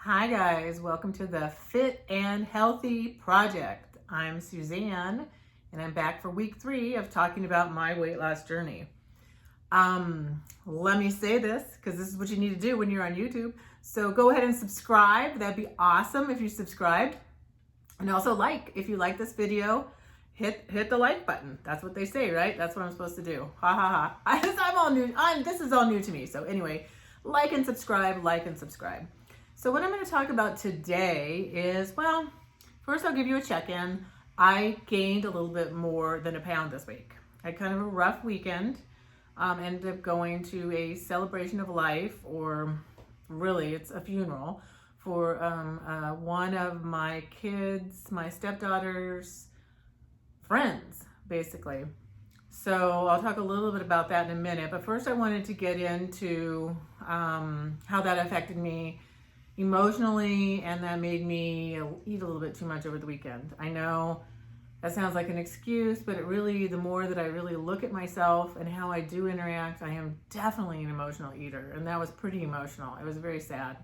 Hi guys, welcome to the Fit and Healthy Project. I'm Suzanne and I'm back for week 3 of talking about my weight loss journey. Let me say this because this is what you need to do when you're on YouTube. So go ahead and subscribe. That'd be awesome if you subscribed. And also like, if you like this video, hit the like button. That's what they say, right? That's what I'm supposed to do. Ha ha ha. I'm all new. This is all new to me. So anyway, like and subscribe. So what I'm going to talk about today is, well, first I'll give you a check-in. I gained a little bit more than a pound this week. I had kind of a rough weekend. Ended up going to a celebration of life, or really it's a funeral, for one of my kids, my stepdaughter's friends, basically. So I'll talk a little bit about that in a minute. But first I wanted to get into how that affected me emotionally, and that made me eat a little bit too much over the weekend. I know that sounds like an excuse, but it really, the more that I really look at myself and how I do interact, I am definitely an emotional eater, and that was pretty emotional. It was very sad.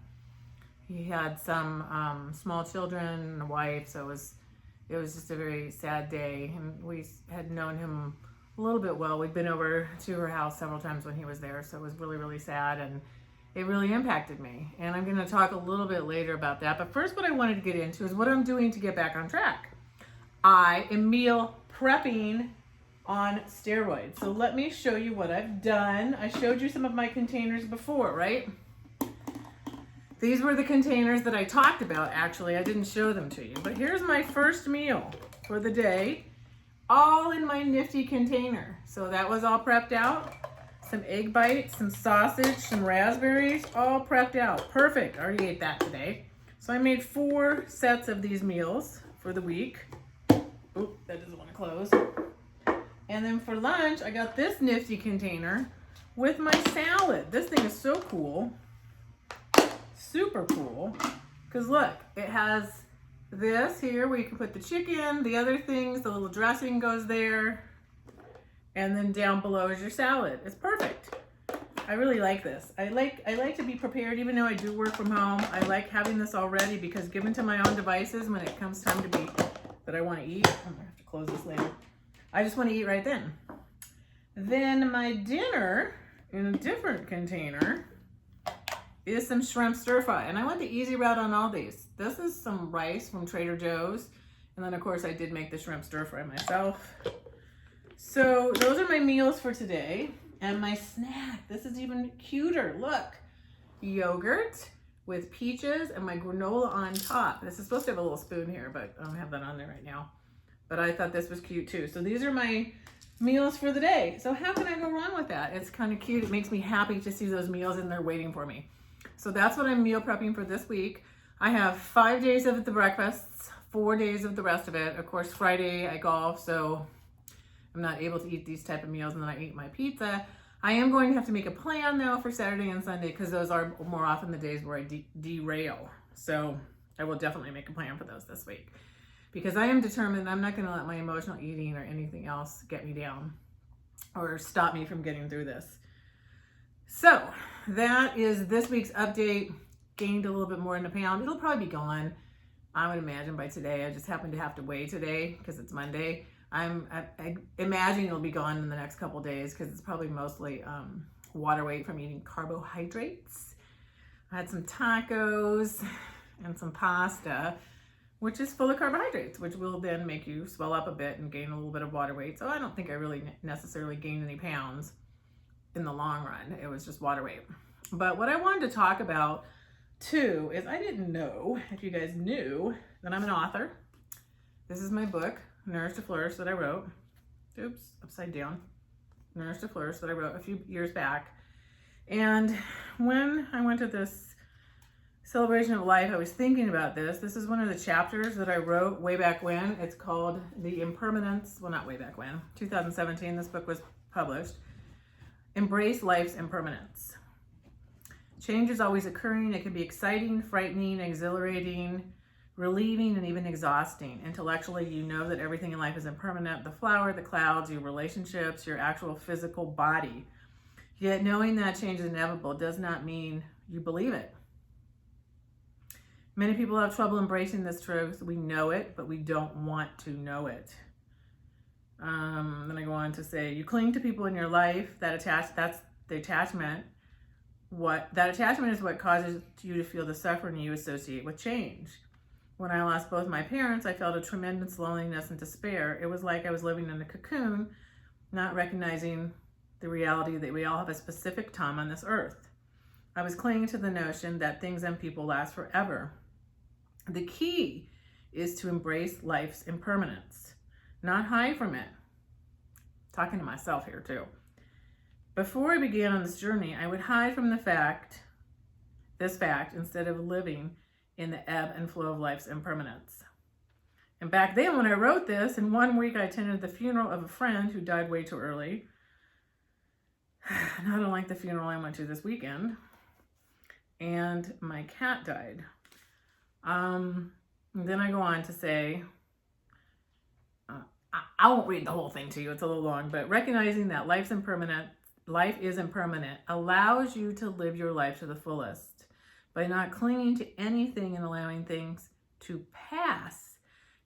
He had some small children and a wife, so it was just a very sad day, and we had known him a little bit well. We'd been over to her house several times when he was there, so it was really, really sad, and it really impacted me. And I'm going to talk a little bit later about that. But first, what I wanted to get into is what I'm doing to get back on track. I am meal prepping on steroids. So let me show you what I've done. I showed you some of my containers before, right? These were the containers that I talked about, actually. I didn't show them to you. But here's my first meal for the day, all in my nifty container. So that was all prepped out. Some egg bites, some sausage, some raspberries, all prepped out. Perfect. I already ate that today. So I made 4 sets of these meals for the week. Oop, that doesn't want to close. And then for lunch, I got this nifty container with my salad. This thing is so cool. Super cool. Because look, it has this here where you can put the chicken, the other things, the little dressing goes there. And then down below is your salad. It's perfect. I really like this. I like to be prepared, even though I do work from home. I like having this already because given to my own devices, when it comes time to be that I want to eat, I'm gonna have to close this later. I just want to eat right then. Then my dinner in a different container is some shrimp stir fry, and I went the easy route on all these. This is some rice from Trader Joe's, and then of course I did make the shrimp stir fry myself. So those are my meals for today. And my snack, this is even cuter. Look, yogurt with peaches and my granola on top. This is supposed to have a little spoon here, but I don't have that on there right now. But I thought this was cute too. So these are my meals for the day. So how can I go wrong with that? It's kind of cute. It makes me happy to see those meals and they're waiting for me. So that's what I'm meal prepping for this week. I have 5 days of the breakfasts, 4 days of the rest of it. Of course, Friday I golf, so I'm not able to eat these type of meals, and then I eat my pizza. I am going to have to make a plan though for Saturday and Sunday because those are more often the days where I derail. So I will definitely make a plan for those this week because I am determined I'm not going to let my emotional eating or anything else get me down or stop me from getting through this. So that is this week's update. Gained a little bit more in a pound. It'll probably be gone, I would imagine, by today. I just happen to have to weigh today because it's Monday. I imagine it'll be gone in the next couple days because it's probably mostly water weight from eating carbohydrates. I had some tacos and some pasta, which is full of carbohydrates, which will then make you swell up a bit and gain a little bit of water weight. So I don't think I really necessarily gained any pounds in the long run. It was just water weight. But what I wanted to talk about too is I didn't know if you guys knew that I'm an author. This is my book, Nourish to Flourish, that I wrote. Oops, upside down. Nourish to Flourish that I wrote a few years back. And when I went to this celebration of life, I was thinking about this. This is one of the chapters that I wrote way back when. It's called The Impermanence. Well, not way back when. 2017, this book was published. Embrace Life's Impermanence. Change is always occurring. It can be exciting, frightening, exhilarating, relieving, and even exhausting. Intellectually, you know that everything in life is impermanent. The flower, the clouds, your relationships, your actual physical body. Yet knowing that change is inevitable does not mean you believe it. Many people have trouble embracing this truth. We know it, but we don't want to know it. Then I go on to say, you cling to people in your life, that's the attachment. That attachment is what causes you to feel the suffering you associate with change. When I lost both my parents, I felt a tremendous loneliness and despair. It was like I was living in a cocoon, not recognizing the reality that we all have a specific time on this earth. I was clinging to the notion that things and people last forever. The key is to embrace life's impermanence, not hide from it. Talking to myself here too. Before I began on this journey, I would hide from this fact, instead of living in the ebb and flow of life's impermanence. And back then when I wrote this, in 1 week I attended the funeral of a friend who died way too early. Not unlike the funeral I went to this weekend. And my cat died. Then I go on to say, I won't read the whole thing to you, it's a little long, but recognizing that life is impermanent allows you to live your life to the fullest. By not clinging to anything and allowing things to pass,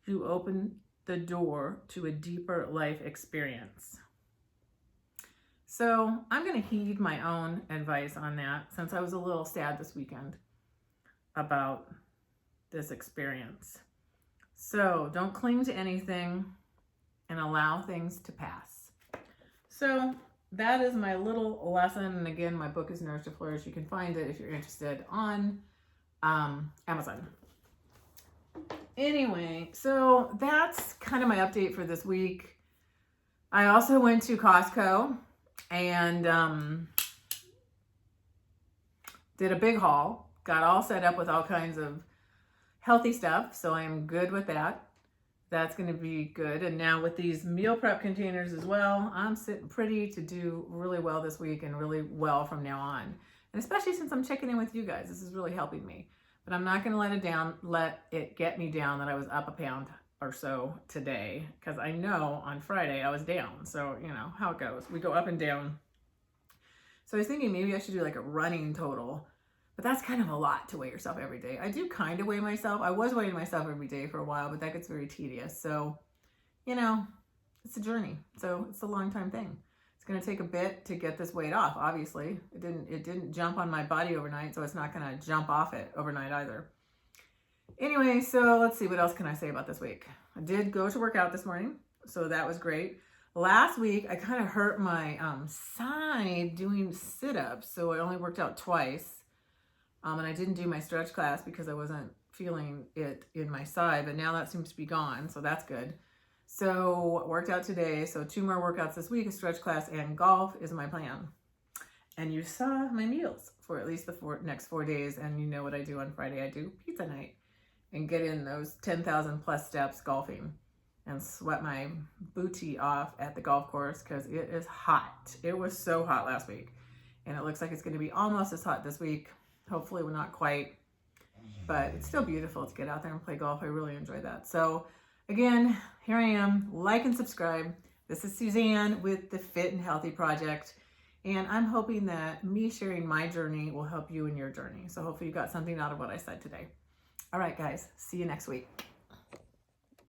you open the door to a deeper life experience. So I'm going to heed my own advice on that, since I was a little sad this weekend about this experience. So don't cling to anything and allow things to pass. So that is my little lesson. And again, my book is Nourish to Flourish. You can find it if you're interested on Amazon. Anyway, so that's kind of my update for this week. I also went to Costco and did a big haul. Got all set up with all kinds of healthy stuff. So I'm good with that. That's going to be good. And now with these meal prep containers as well, I'm sitting pretty to do really well this week and really well from now on. And especially since I'm checking in with you guys, this is really helping me. But I'm not going to let it get me down that I was up a pound or so today, because I know on Friday I was down. So, you know how it goes. We go up and down. So I was thinking maybe I should do like a running total. But that's kind of a lot to weigh yourself every day. I do kind of weigh myself. I was weighing myself every day for a while, but that gets very tedious. So, you know, it's a journey. So it's a long time thing. It's going to take a bit to get this weight off. Obviously, it didn't jump on my body overnight, so it's not going to jump off it overnight either. Anyway, so let's see, what else can I say about this week? I did go to work out this morning, so that was great. Last week, I kind of hurt my side doing sit-ups, so I only worked out twice. And I didn't do my stretch class because I wasn't feeling it in my side, but now that seems to be gone, so that's good. So worked out today, so 2 more workouts this week, a stretch class and golf is my plan. And you saw my meals for at least the next 4 days, and you know what I do on Friday. I do pizza night and get in those 10,000 plus steps golfing and sweat my booty off at the golf course because it is hot. It was so hot last week, and it looks like it's going to be almost as hot this week. Hopefully we're not quite, but it's still beautiful to get out there and play golf. I really enjoy that. So again, here I am. Like and subscribe. This is Suzanne with the Fit and Healthy Project. And I'm hoping that me sharing my journey will help you in your journey. So hopefully you got something out of what I said today. All right, guys. See you next week.